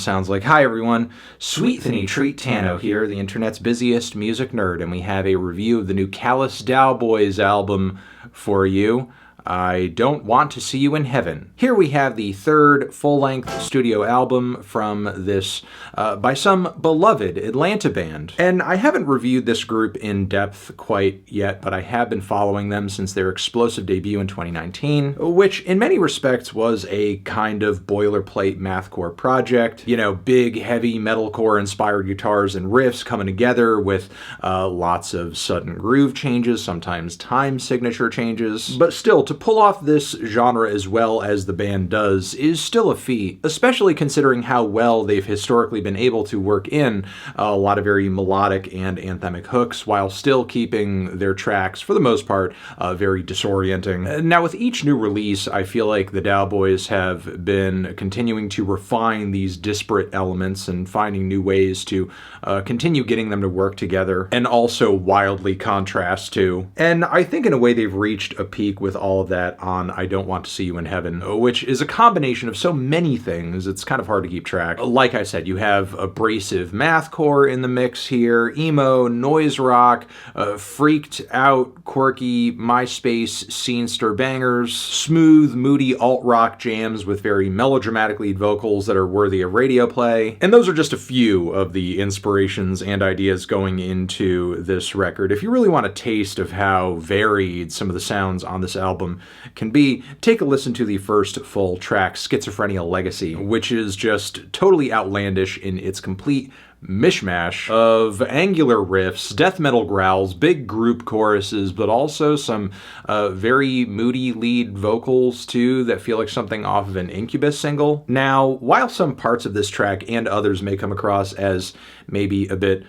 Sounds like, hi everyone, Sweet Thinny Treat Tano here, the internet's busiest music nerd, and we have a review of the new Callous Daoboys album for you. I Don't Want to See You in Heaven. Here we have the third full-length studio album from this, by some beloved Atlanta band. And I haven't reviewed this group in depth quite yet, but I have been following them since their explosive debut in 2019, which in many respects was a kind of boilerplate mathcore project. You know, big, heavy metalcore-inspired guitars and riffs coming together with lots of sudden groove changes, sometimes time signature changes, but still, to pull off this genre as well as the band does is still a feat, especially considering how well they've historically been able to work in a lot of very melodic and anthemic hooks while still keeping their tracks, for the most part, very disorienting. Now, with each new release, I feel like the Dboys have been continuing to refine these disparate elements and finding new ways to continue getting them to work together and also wildly contrast too. And I think in a way they've reached a peak with all of that on I Don't Want to See You in Heaven, which is a combination of so many things, it's kind of hard to keep track. Like I said, you have abrasive mathcore in the mix here, emo, noise rock, freaked out, quirky, MySpace scene-stir bangers, smooth, moody alt-rock jams with very melodramatic lead vocals that are worthy of radio play. And those are just a few of the inspirations and ideas going into this record. If you really want a taste of how varied some of the sounds on this album can be, take a listen to the first full track, Schizophrenia Legacy, which is just totally outlandish in its complete mishmash of angular riffs, death metal growls, big group choruses, but also some very moody lead vocals too that feel like something off of an Incubus single. Now, while some parts of this track and others may come across as maybe a bit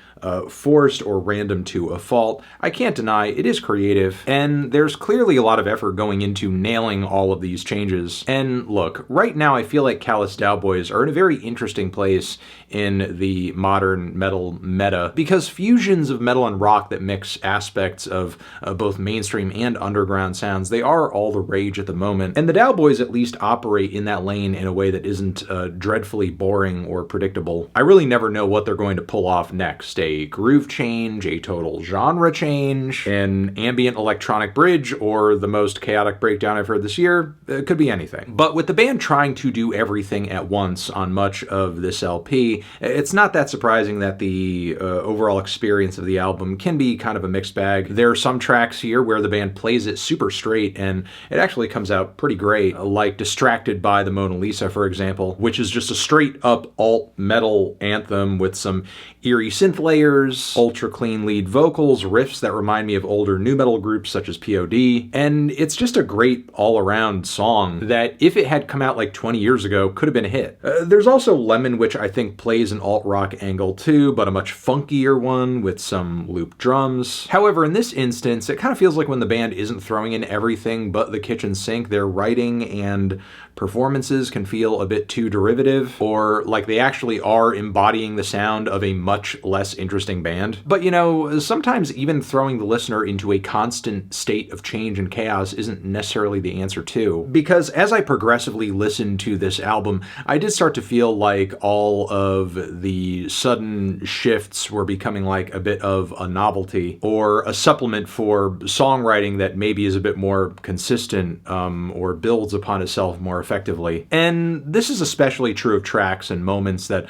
forced or random to a fault, I can't deny it is creative, and there's clearly a lot of effort going into nailing all of these changes. And look, right now I feel like Callous Daoboys are in a very interesting place in the modern metal meta, because fusions of metal and rock that mix aspects of both mainstream and underground sounds, they are all the rage at the moment, and the Dboys at least operate in that lane in a way that isn't dreadfully boring or predictable. I really never know what they're going to pull off next. A groove change, a total genre change, an ambient electronic bridge, or the most chaotic breakdown I've heard this year. It could be anything. But with the band trying to do everything at once on much of this LP, it's not that surprising that the overall experience of the album can be kind of a mixed bag. There are some tracks here where the band plays it super straight and it actually comes out pretty great, like Distracted by the Mona Lisa, for example, which is just a straight up alt metal anthem with some eerie synth layers, ultra clean lead vocals, riffs that remind me of older nu metal groups such as POD, and it's just a great all-around song that, if it had come out like 20 years ago, could have been a hit. There's also Lemon, which I think plays an alt-rock angle too, but a much funkier one with some loop drums. However, in this instance, it kind of feels like when the band isn't throwing in everything but the kitchen sink, their writing and performances can feel a bit too derivative, or like they actually are embodying the sound of a much less interesting band. But you know, sometimes even throwing the listener into a constant state of change and chaos isn't necessarily the answer too. Because as I progressively listened to this album, I did start to feel like all of the sudden shifts were becoming like a bit of a novelty, or a supplement for songwriting that maybe is a bit more consistent, or builds upon itself more effectively. And this is especially true of tracks and moments that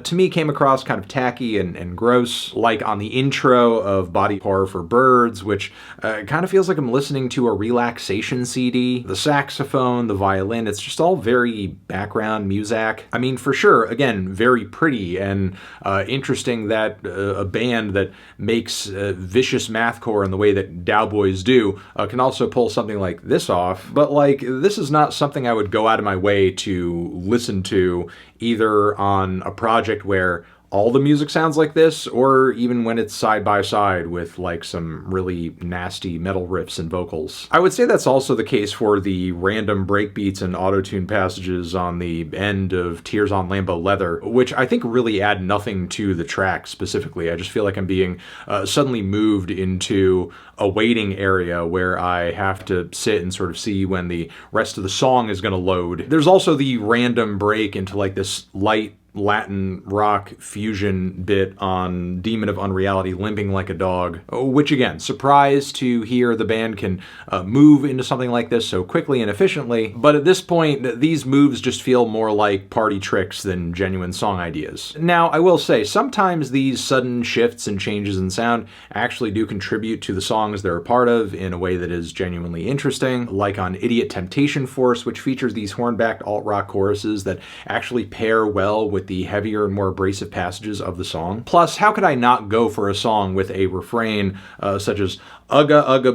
to me came across kind of tacky and gross, like on the intro of Body Horror for Birds, which kind of feels like I'm listening to a relaxation CD. The saxophone, the violin, it's just all very background music. I mean, for sure, again, very pretty and interesting that a band that makes vicious mathcore in the way that Dboys do can also pull something like this off. But like, this is not something I would go out of my way to listen to, either on a project where all the music sounds like this, or even when it's side by side with like some really nasty metal riffs and vocals. I would say that's also the case for the random breakbeats and auto-tune passages on the end of Tears on Lambo Leather, which I think really add nothing to the track specifically. I just feel like I'm being suddenly moved into a waiting area where I have to sit and sort of see when the rest of the song is going to load. There's also the random break into like this light Latin rock fusion bit on Demon of Unreality, Limping Like a Dog, which again, surprised to hear the band can move into something like this so quickly and efficiently, but at this point, these moves just feel more like party tricks than genuine song ideas. Now, I will say, sometimes these sudden shifts and changes in sound actually do contribute to the songs they're a part of in a way that is genuinely interesting, like on Idiot Temptation Force, which features these horn-backed alt-rock choruses that actually pair well with the heavier and more abrasive passages of the song. Plus, how could I not go for a song with a refrain such as "Ugga ugga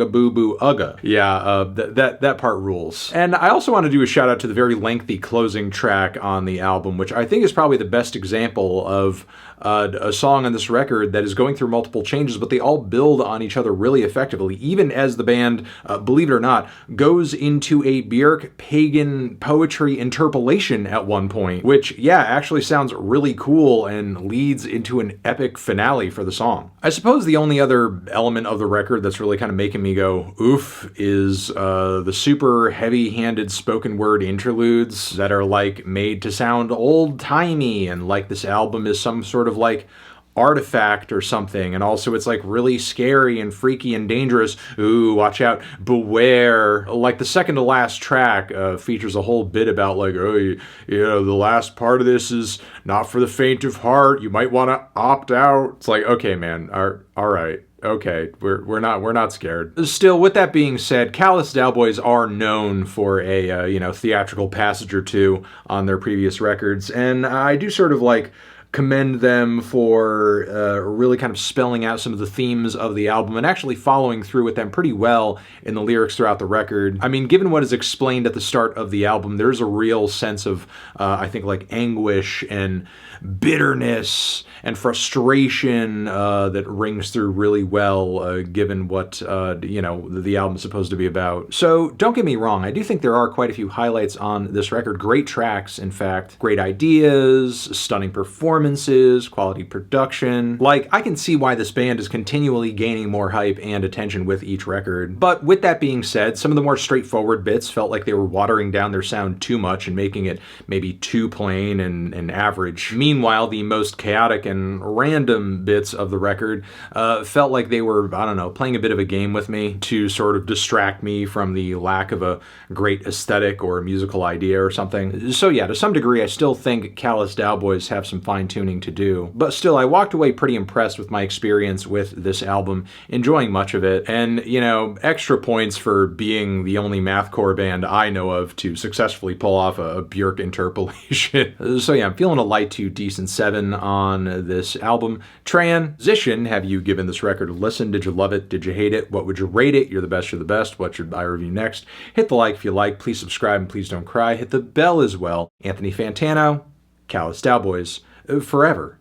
boo boo ugga"? Yeah, that part rules. And I also want to do a shout out to the very lengthy closing track on the album, which I think is probably the best example of a song on this record that is going through multiple changes, but they all build on each other really effectively, even as the band, believe it or not, goes into a Björk pagan poetry interpolation at one point, which, yeah, actually sounds really cool and leads into an epic finale for the song. I suppose the only other element of the record that's really kind of making me go oof is the super heavy-handed spoken word interludes that are like made to sound old-timey and like this album is some sort of like artifact or something, and also it's like really scary and freaky and dangerous. Ooh, watch out, beware. Like the second to last track features a whole bit about like, oh, you know, the last part of this is not for the faint of heart. You might want to opt out. It's like, okay, man, all right. Okay, we're not scared. Still, with that being said, Callous Daoboys are known for a theatrical passage or two on their previous records, and I do sort of like commend them for really kind of spelling out some of the themes of the album and actually following through with them pretty well in the lyrics throughout the record. I mean, given what is explained at the start of the album, there's a real sense of, I think, like anguish and bitterness and frustration that rings through really well, given what, the album's supposed to be about. So don't get me wrong, I do think there are quite a few highlights on this record. Great tracks, in fact. Great ideas, stunning performances, quality production. Like, I can see why this band is continually gaining more hype and attention with each record. But with that being said, some of the more straightforward bits felt like they were watering down their sound too much and making it maybe too plain and average. Meanwhile, the most chaotic and random bits of the record felt like they were, I don't know, playing a bit of a game with me to sort of distract me from the lack of a great aesthetic or a musical idea or something. So yeah, to some degree, I still think Callous Daoboys have some fine-tuning to do. But still, I walked away pretty impressed with my experience with this album, enjoying much of it, and, extra points for being the only mathcore band I know of to successfully pull off a Björk interpolation. So yeah, I'm feeling a light to decent 7 on this album. Transition, have you given this record a listen? Did you love it? Did you hate it? What would you rate it? You're the best, you're the best. What should I review next? Hit the like if you like. Please subscribe and please don't cry. Hit the bell as well. Anthony Fantano, Callous Daoboys, forever.